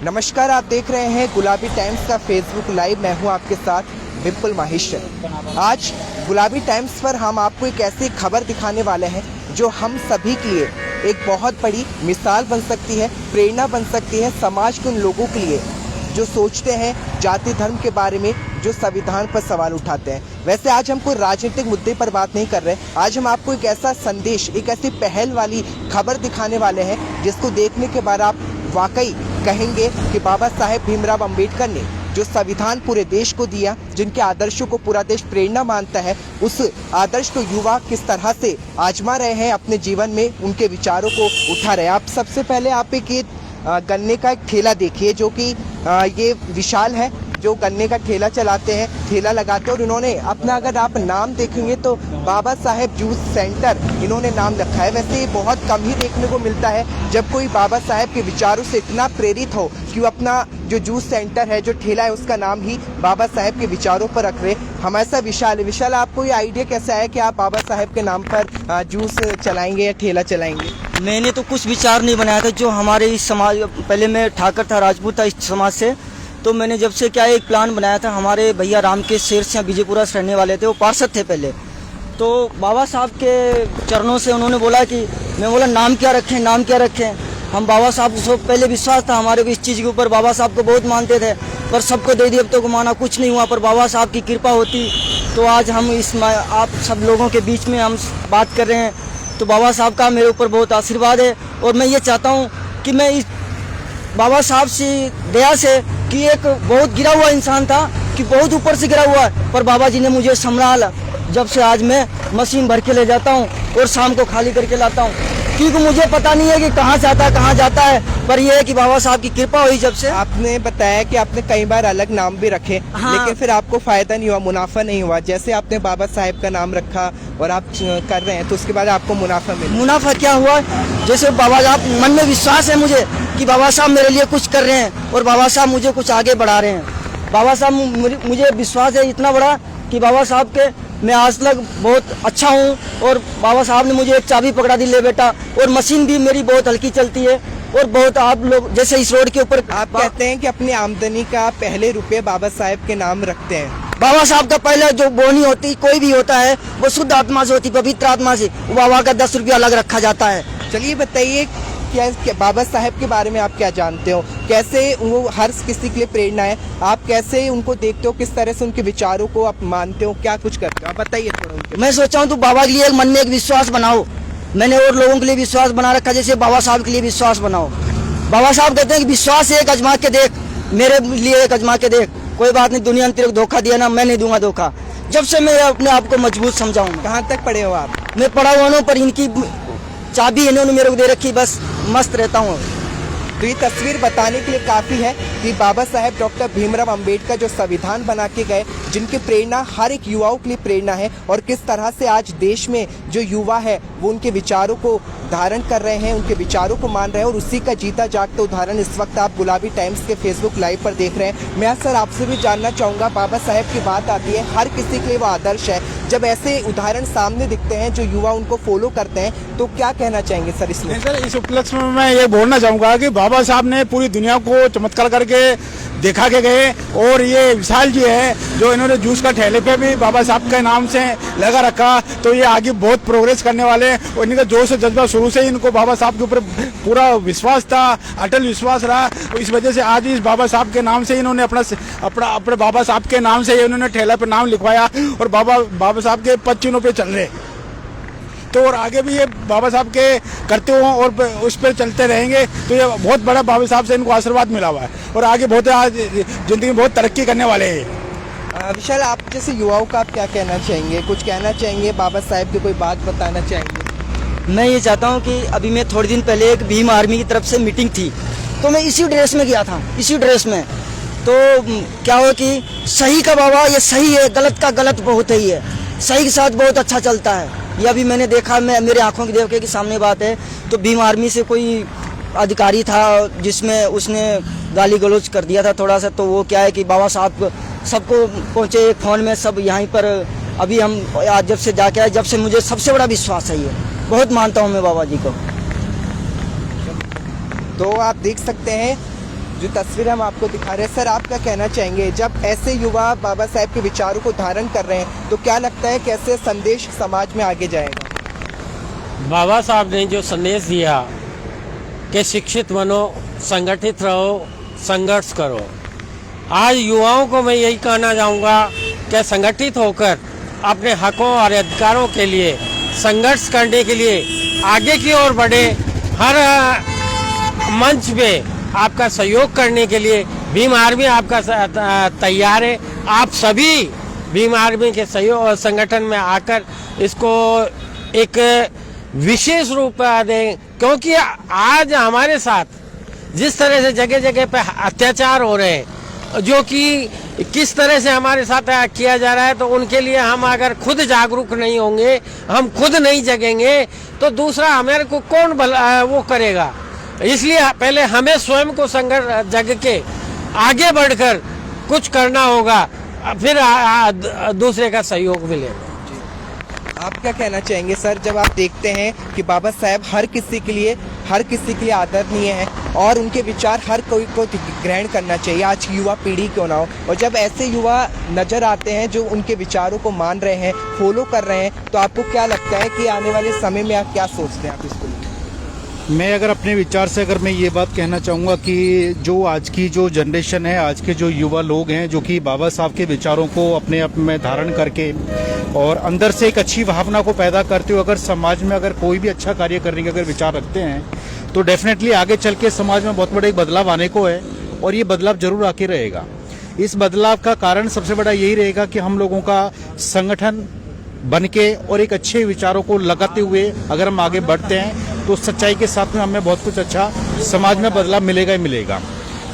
नमस्कार, आप देख रहे हैं गुलाबी टाइम्स का फेसबुक लाइव। मैं हूं आपके साथ विपुल माहेश्वर। आज गुलाबी टाइम्स पर हम आपको एक ऐसी खबर दिखाने वाले हैं जो हम सभी के लिए एक बहुत बड़ी मिसाल बन सकती है, प्रेरणा बन सकती है समाज के उन लोगों के लिए जो सोचते हैं जाति धर्म के बारे में, जो संविधान पर सवाल उठाते हैं। वैसे आज हम कोई राजनीतिक मुद्दे पर बात नहीं कर रहे। आज हम आपको एक ऐसा संदेश, एक ऐसी पहल वाली खबर दिखाने वाले हैं जिसको देखने के बाद आप वाकई कहेंगे कि बाबा साहेब भीमराव अंबेडकर ने जो संविधान पूरे देश को दिया, जिनके आदर्शों को पूरा देश प्रेरणा मानता है, उस आदर्श को युवा किस तरह से आजमा रहे हैं अपने जीवन में, उनके विचारों को उठा रहे हैं। आप सबसे पहले आप एक गन्ने का एक ठेला देखिए जो कि ये विशाल है, जो गन्ने का ठेला चलाते हैं, ठेला लगाते हैं। और इन्होंने अपना, अगर आप नाम देखेंगे तो बाबा साहेब जूस सेंटर इन्होंने नाम रखा है। वैसे ये बहुत कम ही देखने को मिलता है जब कोई बाबा साहेब के विचारों से इतना प्रेरित हो कि वो अपना जो जूस सेंटर है, जो ठेला है, उसका नाम ही बाबा साहेब के विचारों पर रख रहे। हमारे साथ विशाल है। विशाल, आपको ये आइडिया कैसे आया कि आप बाबा साहेब के नाम पर जूस चलाएंगे या ठेला चलाएंगे? मैंने तो कुछ विचार नहीं बनाया था। जो हमारे इस समाज, पहले मैं ठाकर था, राजपूत था इस समाज से, तो मैंने जब से क्या एक प्लान बनाया था। हमारे भैया राम के शेर से विजयपुरा से रहने वाले थे, वो पार्षद थे पहले। तो बाबा साहब के चरणों से उन्होंने बोला कि, मैं बोला नाम क्या रखें, नाम क्या रखें। हम बाबा साहब को पहले विश्वास था हमारे को इस चीज़ के ऊपर, बाबा साहब को बहुत मानते थे, पर सबको दे दिया, अब तो माना कुछ नहीं हुआ। पर बाबा साहब की कृपा होती तो आज हम आप सब लोगों के बीच में हम बात कर रहे हैं। तो बाबा साहब का मेरे ऊपर बहुत आशीर्वाद है। और मैं ये चाहता हूँ कि मैं इस बाबा साहब से दया से, कि एक बहुत गिरा हुआ इंसान था, कि बहुत ऊपर से गिरा हुआ, पर बाबा जी ने मुझे संभाला। जब से आज मैं मशीन भर के ले जाता हूँ और शाम को खाली करके लाता हूँ, क्योंकि मुझे पता नहीं है कि कहाँ से आता है कहाँ जाता है, पर यह है कि बाबा साहब की कृपा हुई। जब से आपने बताया कि आपने कई बार अलग नाम भी रखे, हाँ। लेकिन फिर आपको फायदा नहीं हुआ, मुनाफा नहीं हुआ। जैसे आपने बाबा साहेब का नाम रखा और आप कर रहे हैं, तो उसके बाद आपको मुनाफा मिला। मुनाफा क्या हुआ? जैसे बाबा साहब, मन में विश्वास है मुझे कि बाबा साहब मेरे लिए कुछ कर रहे हैं और बाबा साहब मुझे कुछ आगे बढ़ा रहे हैं। बाबा साहब, मुझे विश्वास है इतना बड़ा कि बाबा साहब के मैं आज तक बहुत अच्छा हूँ। और बाबा साहब ने मुझे एक चाबी पकड़ा दी, ले बेटा। और मशीन भी मेरी बहुत हल्की चलती है। और बहुत आप लोग जैसे इस रोड के ऊपर आप कहते हैं कि अपनी आमदनी का पहले रुपये बाबा साहेब के नाम रखते हैं। बाबा साहब का पहले जो बोनी होती, कोई भी होता है, वो शुद्ध आत्मा से होती, पवित्र आत्मा से। बाबा का 10 रुपया अलग रखा जाता है। चलिए बताइए, क्या बाबा साहेब के बारे में आप क्या जानते हो? कैसे वो हर किसी के लिए प्रेरणा है? आप कैसे उनको देखते हो? किस तरह से उनके विचारों को आप मानते हो? क्या कुछ करते हो? आप बताइए थोड़ा उनके। मैं सोचा हूँ तो बाबा के लिए मन में एक विश्वास बनाओ। मैंने और लोगों के लिए विश्वास बना रखा, जैसे बाबा साहब के लिए विश्वास बनाओ। बाबा साहब कहते हैं कि विश्वास एक आजमा के देख, मेरे लिए एक आजमा के देख। कोई बात नहीं, दुनिया ने तेरे को धोखा दिया ना, मैं नहीं दूंगा धोखा। जब से मैं अपने आप को मजबूत समझाऊँ। कहाँ तक पढ़े हो आप? मैं पढ़ा हुआ हूँ, पर इनकी चाबी इन्होंने मेरे को दे रखी, बस मस्त रहता हूँ। तो ये तस्वीर बताने के लिए काफ़ी है कि बाबा साहेब डॉक्टर भीमराव अंबेडकर जो संविधान बना के गए, जिनकी प्रेरणा हर एक युवाओं के लिए प्रेरणा है, और किस तरह से आज देश में जो युवा है वो उनके विचारों को धारण कर रहे हैं, उनके विचारों को मान रहे हैं। और उसी का जीता जागता उदाहरण इस वक्त आप गुलाबी टाइम्स के फेसबुक लाइव पर देख रहे हैं। मैं सर आपसे भी जानना चाहूँगा, बाबा साहेब की बात आती है, हर किसी के लिए वो आदर्श है। जब ऐसे उदाहरण सामने दिखते हैं, जो युवा उनको फॉलो करते हैं, तो क्या कहना चाहेंगे सर इसमें? सर, इस उपलक्ष्य में मैं ये बोलना चाहूँगा कि बाबा साहब ने पूरी दुनिया को चमत्कार करके देखा के गए। और ये विशाल जी है जो इन्होंने जूस का ठेले पे भी बाबा साहब के नाम से लगा रखा, तो ये आगे बहुत प्रोग्रेस करने वाले हैं। और इनका जोश से जज्बा शुरू से ही इनको बाबा साहब के ऊपर पूरा विश्वास था, अटल विश्वास रहा। तो इस वजह से आज इस बाबा साहब के नाम से इन्होंने अपने बाबा साहब के नाम से इन्होंने ठेला पे नाम लिखवाया, और बाबा साहब के पद चिन्हों पे चल रहे। तो और आगे भी ये बाबा साहब के करते हुए और उस पर चलते रहेंगे। तो ये बहुत बड़ा बाबा साहब से इनको आशीर्वाद मिला हुआ है, और आगे बहुत आज जिंदगी में बहुत तरक्की करने वाले हैं। विशाल, आप जैसे युवाओं का आप क्या कहना चाहेंगे? कुछ कहना चाहेंगे? बाबा साहेब की कोई बात बताना चाहेंगे? मैं ये चाहता हूँ कि अभी मैं थोड़े दिन पहले एक भीम आर्मी की तरफ से मीटिंग थी, तो मैं इसी ड्रेस में गया था, इसी ड्रेस में। तो क्या हो कि सही का बाबा ये सही है, गलत का गलत बहुत ही है, सही के साथ बहुत अच्छा चलता है। ये अभी मैंने देखा, मैं मेरे आंखों की देखे की सामने बात है। तो भीम आर्मी से कोई अधिकारी था जिसमें उसने गाली गलौज कर दिया था थोड़ा सा। तो वो क्या है कि बाबा साहब सबको पहुँचे एक फ़ोन में, सब यहीं पर। अभी हम आज जब से जाके आए, जब से मुझे सबसे बड़ा विश्वास है, ये बहुत मानता हूँ मैं बाबा जी को। तो आप देख सकते हैं जो तस्वीर हम आपको दिखा रहे हैं, सर आप क्या कहना चाहेंगे जब ऐसे युवा बाबा साहेब के विचारों को धारण कर रहे हैं तो क्या लगता है कैसे संदेश समाज में आगे जाएगा? बाबा साहब ने जो संदेश दिया कि शिक्षित बनो, संगठित रहो, संघर्ष करो, आज युवाओं को मैं यही कहना चाहूँगा कि संगठित होकर अपने हकों और अधिकारों के लिए संघर्ष करने के लिए आगे की ओर बढ़े। हर मंच पे आपका सहयोग करने के लिए भीम आर्मी आपका तैयार है। आप सभी भीम आर्मी के सहयोग संगठन में आकर इसको एक विशेष रूप दें, क्योंकि आज हमारे साथ जिस तरह से जगह जगह पे अत्याचार हो रहे हैं, जो कि किस तरह से हमारे साथ किया जा रहा है, तो उनके लिए हम अगर खुद जागरूक नहीं होंगे, हम खुद नहीं जगेंगे, तो दूसरा हमारे को कौन वो करेगा। इसलिए पहले हमें स्वयं को संघर्ष जग के आगे बढ़कर कुछ करना होगा, फिर दूसरे का सहयोग मिलेगा। आप क्या कहना चाहेंगे सर, जब आप देखते हैं कि बाबा साहेब हर किसी के लिए आदरणीय है और उनके विचार हर कोई को ग्रहण करना चाहिए, आज युवा पीढ़ी क्यों ना हो, और जब ऐसे युवा नज़र आते हैं जो उनके विचारों को मान रहे हैं, फॉलो कर रहे हैं, तो आपको क्या लगता है कि आने वाले समय में आप क्या सोचते हैं आप इसको? मैं अगर अपने विचार से अगर मैं ये बात कहना चाहूँगा कि जो आज की जो जनरेशन है, आज के जो युवा लोग हैं जो कि बाबा साहब के विचारों को अपने आप में धारण करके और अंदर से एक अच्छी भावना को पैदा करते हुए अगर समाज में अगर कोई भी अच्छा कार्य करने के अगर विचार रखते हैं, तो डेफिनेटली आगे चल के समाज में बहुत बड़ा एक बदलाव आने को है और ये बदलाव जरूर आके रहेगा। इस बदलाव का कारण सबसे बड़ा यही रहेगा कि हम लोगों का संगठन बन के और एक अच्छे विचारों को लगाते हुए अगर हम आगे बढ़ते हैं तो सच्चाई के साथ में हमें बहुत कुछ अच्छा समाज में बदलाव मिलेगा ही मिलेगा।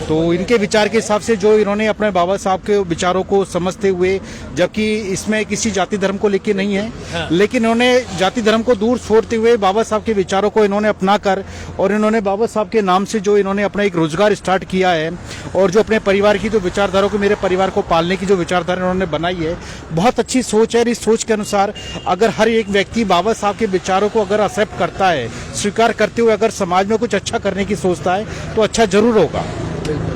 तो इनके विचार के हिसाब से जो इन्होंने अपने बाबा साहब के विचारों को समझते हुए, जबकि इसमें किसी जाति धर्म को लेके नहीं है, लेकिन इन्होंने जाति धर्म को दूर छोड़ते हुए बाबा साहब के विचारों को इन्होंने अपना कर और इन्होंने बाबा साहब के नाम से जो इन्होंने अपना एक रोजगार स्टार्ट किया है और जो अपने परिवार की जो विचारधारा को, मेरे परिवार को पालने की जो विचारधारा इन्होंने बनाई है, बहुत अच्छी सोच है। इस सोच के अनुसार अगर हर एक व्यक्ति बाबा साहब के विचारों को अगर एक्सेप्ट करता है, स्वीकार करते हुए अगर समाज में कुछ अच्छा करने की सोचता है तो अच्छा जरूर होगा।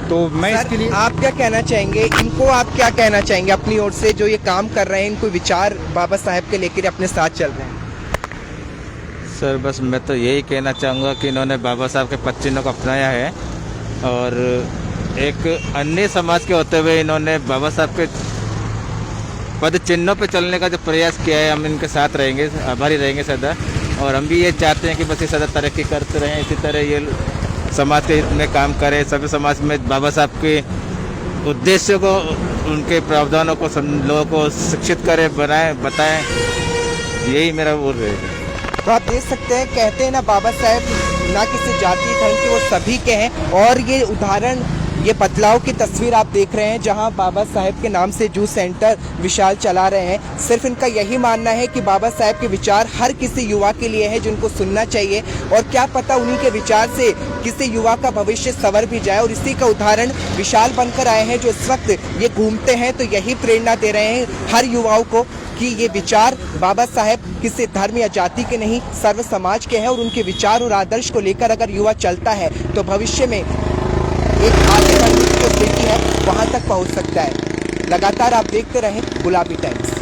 तो मैं इसके लिए आप क्या कहना चाहेंगे, इनको आप क्या कहना चाहेंगे अपनी ओर से, जो ये काम कर रहे हैं, इनको विचार बाबा साहेब के लेकर अपने साथ चल रहे हैं? सर बस मैं तो यही कहना चाहूँगा कि इन्होंने बाबा साहब के पद चिन्हों को अपनाया है और एक अन्य समाज के होते हुए इन्होंने बाबा साहब के पद चिन्हों पे चलने का जो प्रयास किया है, हम इनके साथ रहेंगे, आभारी रहेंगे सदा। और हम भी ये चाहते हैं कि बस ये सदा तरक्की करते रहें, इसी तरह ये समाज के हित में काम करें, सभी समाज में बाबा साहब के उद्देश्यों को, उनके प्रावधानों को लोगों को शिक्षित करें, बनाएं, बताएं, यही मेरा बोल रहेगा। तो आप देख सकते हैं, कहते हैं ना बाबा साहेब ना किसी जाति धर्म के, वो सभी के हैं। और ये उदाहरण, ये बदलाव की तस्वीर आप देख रहे हैं जहां बाबा साहेब के नाम से जूस सेंटर विशाल चला रहे हैं। सिर्फ इनका यही मानना है कि बाबा साहेब के विचार हर किसी युवा के लिए है, जिनको सुनना चाहिए, और क्या पता उन्हीं के विचार से किसी युवा का भविष्य संवर भी जाए। और इसी का उदाहरण विशाल बनकर आए हैं, जो इस वक्त ये घूमते हैं, तो यही प्रेरणा दे रहे हैं हर युवाओं को कि ये विचार बाबा साहेब किसी धर्म या जाति के नहीं, सर्व समाज के हैं। और उनके विचार और आदर्श को लेकर अगर युवा चलता है तो भविष्य में एक आगे बढ़ने की जो स्थिति है वहाँ तक पहुँच सकता है। लगातार आप देखते रहें गुलाबी टाइम्स।